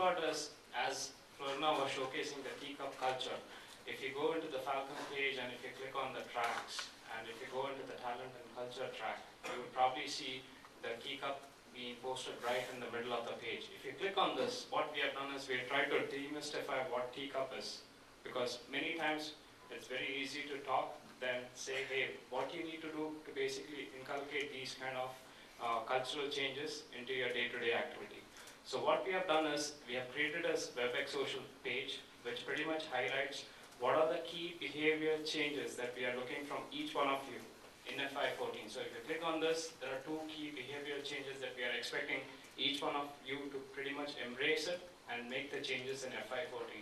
part is, as Florna was showcasing the teacup culture, if you go into the Falcon page and if you click on the tracks, and if you go into the talent and culture track, you would probably see the teacup being posted right in the middle of the page. If you click on this, what we have done is we have tried to demystify what teacup is, because many times it's very easy to talk, then say, hey, what you need to do to basically inculcate these kind of cultural changes into your day-to-day activity. So what we have done is we have created a WebEx social page which pretty much highlights what are the key behavior changes that we are looking from each one of you in FY14. So if you click on this, there are 2 key behavioral changes that we are expecting each one of you to pretty much embrace it and make the changes in FY14.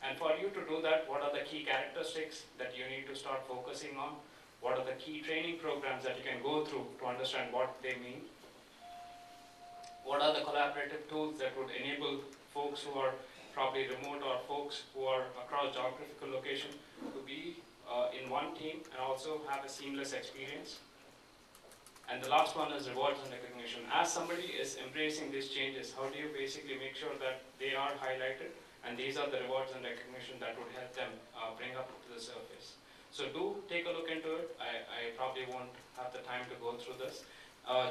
And for you to do that, what are the key characteristics that you need to start focusing on? What are the key training programs that you can go through to understand what they mean? What are the collaborative tools that would enable folks who are probably remote or folks who are across geographical location to be in one team and also have a seamless experience? And the last one is rewards and recognition. As somebody is embracing these changes, how do you basically make sure that they are highlighted? And these are the rewards and recognition that would help them bring up to the surface. So do take a look into it. I probably won't have the time to go through this.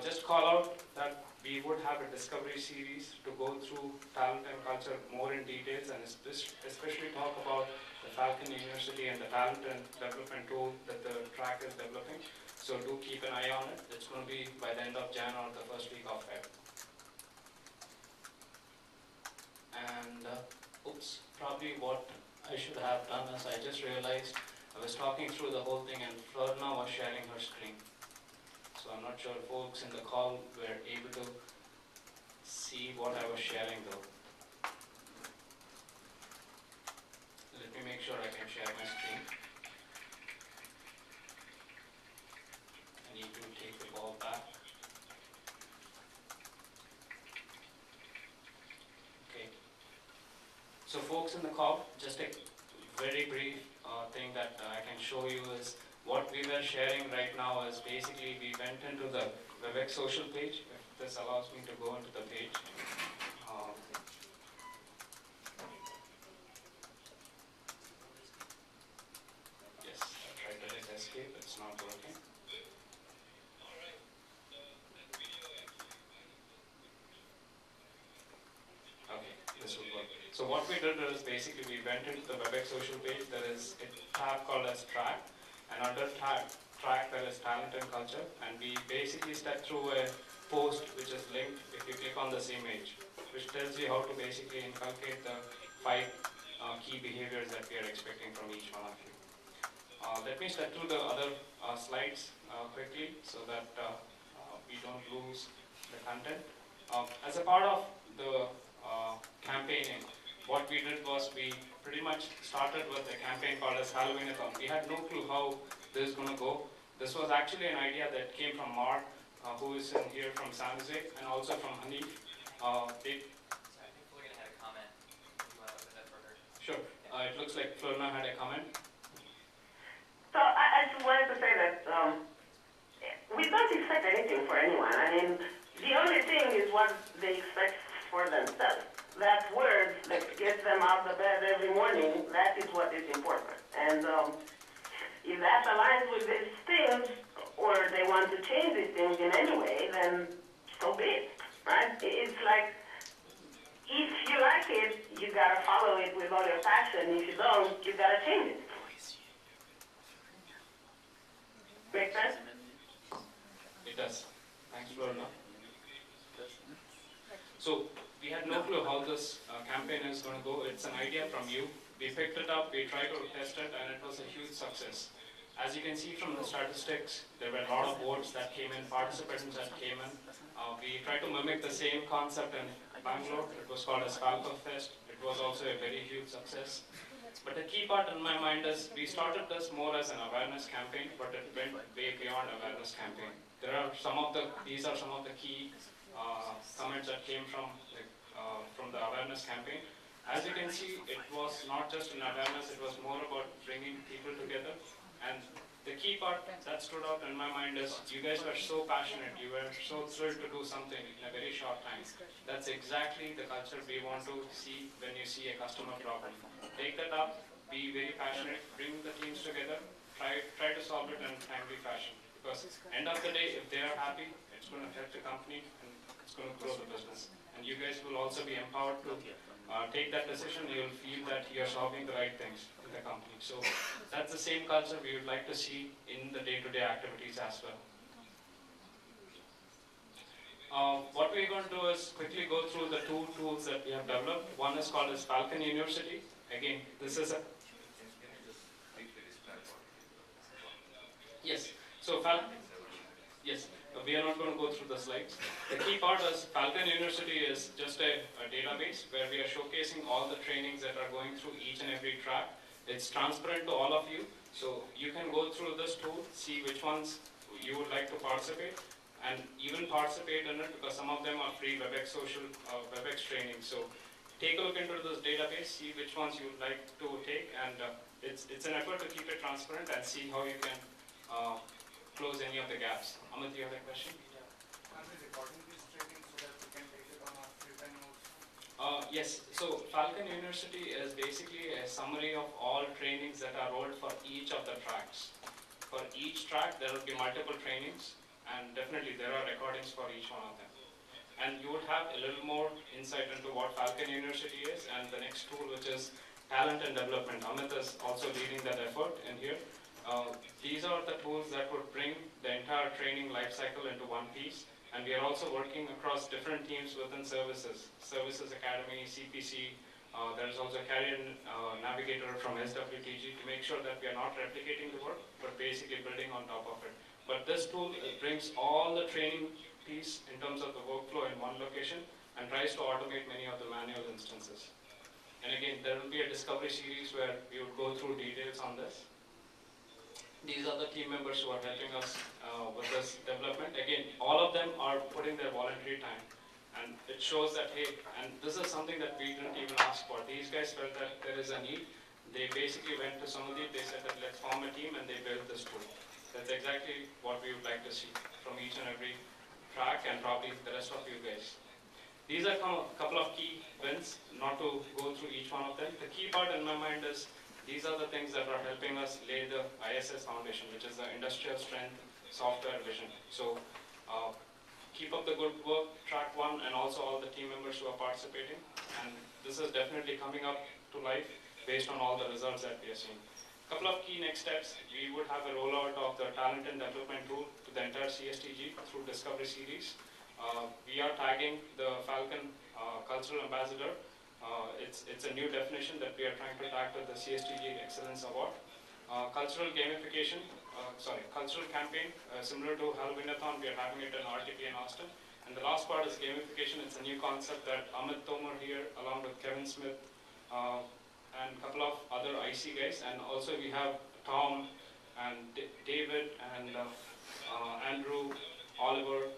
Just call out that we would have a discovery series to go through talent and culture more in details, and especially talk about the Falcon University and the talent and development tool that the track is developing. So do keep an eye on it. It's going to be by the end of Jan or the first week of Feb. And oops, probably what I should have done is I just realized I was talking through the whole thing and Florna was sharing her screen. So I'm not sure folks in the call were able to see what I was sharing though. Let me make sure I can share my screen. I need to take the ball back. Okay. So folks in the call, just a very brief thing that I can show you is what we were sharing right now is basically we went into the WebEx social page. If this allows me to go into the page. Yes, I tried to hit escape, it's not working. Okay, this will work. So what we did is basically we went into the WebEx social page. There is a tab called as track, and under track there is talent and culture, and we basically step through a post which is linked if you click on the same image, which tells you how to basically inculcate the 5 key behaviors that we are expecting from each one of you. Let me step through the other slides quickly so that we don't lose the content. As a part of the campaigning, what we did was we pretty much started with a campaign called as Halloween-a-thon. We had no clue how this is going to go. This was actually an idea that came from Mark, who is in here from San Jose, and also from Hanif. I think Florian had a comment. You want to open that for her? Sure. It looks like Florna had a comment. So I just wanted to say that we don't expect anything for anyone. I mean, the only thing is what they expect for themselves. That word that gets them out of bed every morning, that is what is important. And if that aligns with these things, or they want to change these things in any way, then so be it, right? It's like, if you like it, you gotta follow it with all your passion. If you don't, you gotta change it. Make sense? It does. Thanks, Florna. So we had no clue how this campaign is going to go. It's an idea from you. We picked it up, we tried to test it, and it was a huge success. As you can see from the statistics, there were a lot of votes that came in, participants that came in. We tried to mimic the same concept in Bangalore. It was called as Falcon Fest. It was also a very huge success. But the key part in my mind is we started this more as an awareness campaign, but it went way beyond awareness campaign. These are some of the key comments that came from the awareness campaign. As you can see, it was not just an awareness, it was more about bringing people together. And The key part that stood out in my mind is you guys were so passionate, you were so thrilled to do something in a very short time. That's exactly the culture we want to see when you see a customer problem. Take that up, be very passionate, bring the teams together, try to solve it in a timely fashion. Because end of the day, if they are happy, it's going to help the company and it's going to grow the business. And you guys will also be empowered to take that decision. You'll feel that you're solving the right things in the company. So that's the same culture we would like to see in the day-to-day activities as well. What we're going to do is quickly go through the two tools that we have developed. One is called as Falcon University. Again, this is a... Yes, so yes, we are not going to go through the slides. The key part is Falcon University is just a database where we are showcasing all the trainings that are going through each and every track. It's transparent to all of you, so you can go through this tool, see which ones you would like to participate, and even participate in it because some of them are free WebEx social WebEx training. So take a look into this database, see which ones you would like to take, and it's an effort to keep it transparent and see how you can close any of the gaps. Amit, you have a question? Are we recording this training so that we can take it on our free time notes? Yes, so Falcon University is basically a summary of all trainings that are rolled for each of the tracks. For each track, there will be multiple trainings, and definitely there are recordings for each one of them. And you would have a little more insight into what Falcon University is, and the next tool, which is talent and development. Amit is also leading that effort in here. These are the tools that would bring the entire training life cycle into one piece. And we are also working across different teams within services. Services Academy, CPC, there is also a career navigator from SWTG to make sure that we are not replicating the work, but basically building on top of it. But this tool brings all the training piece in terms of the workflow in one location and tries to automate many of the manual instances. And again, there will be a discovery series where we would go through details on this. These are the team members who are helping us with this development. Again, all of them are putting their voluntary time. And it shows that, hey, and this is something that we didn't even ask for. These guys felt that there is a need. They basically went to somebody, they said that let's form a team, and they built this tool. That's exactly what we would like to see from each and every track and probably the rest of you guys. These are a couple of key wins, not to go through each one of them. The key part in my mind is these are the things that are helping us lay the ISS foundation, which is the industrial strength software vision. So keep up the good work, track one, and also all the team members who are participating. And this is definitely coming up to life based on all the results that we are seeing. A couple of key next steps. We would have a rollout of the talent and development tool to the entire CSTG through Discovery Series. We are tagging the Falcon Cultural Ambassador. It's a new definition that we are trying to tag to the CSTG Excellence Award. Cultural gamification, cultural campaign, similar to Halloween-a-thon, we are having it in RTP in Austin. And the last part is gamification. It's a new concept that Amit Tomar here, along with Kevin Smith, and a couple of other IC guys, and also we have Tom and David and Andrew, Oliver,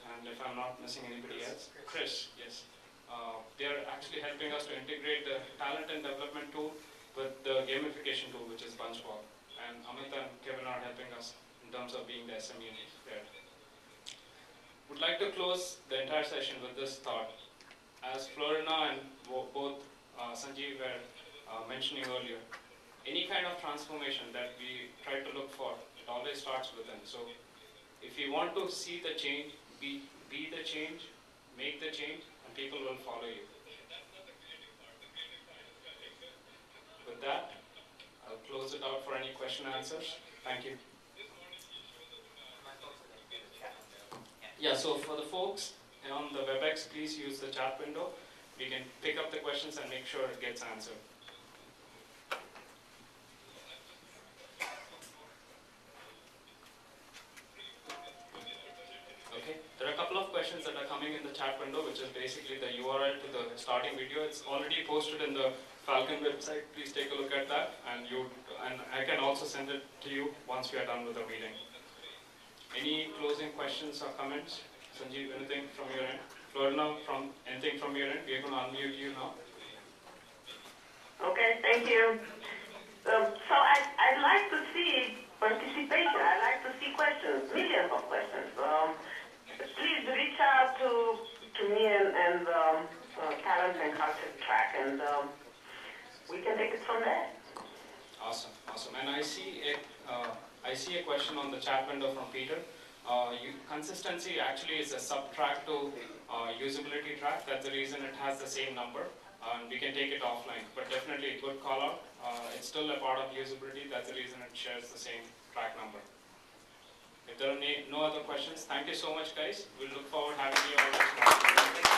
and if I'm not missing anybody else, Chris, yes. They are actually helping us to integrate the talent and development tool with the gamification tool, which is Bunchball. And Amit and Kevin are helping us in terms of being the SME there. Would like to close the entire session with this thought. As Florina and both Sanjeev were mentioning earlier, any kind of transformation that we try to look for, it always starts within. So if you want to see the change, be the change, make the change, and people will follow you. With that, I'll close it out for any question and answers. Thank you. Yeah, so for the folks on the WebEx, please use the chat window. We can pick up the questions and make sure it gets answered. Okay, there are a couple of questions that are coming in the chat window, which is basically the URL to the starting video. It's already posted in the Falcon website. Please take a look at that, and I can also send it to you once we are done with the meeting. Any closing questions or comments? Sanjeev, anything from your end? Florina, anything from your end? We are going to unmute you now. Okay, thank you. So I'd like to see participation. I like to see questions, millions of questions. Please reach out to me and talent and culture track, and we can take it from there. Awesome, awesome. And I see a question on the chat window from Peter. Consistency actually is a sub-track to usability track. That's the reason it has the same number. We can take it offline, but definitely a good call out. It's still a part of usability. That's the reason it shares the same track number. If there are no other questions, thank you so much, guys. We look forward to having you all next month.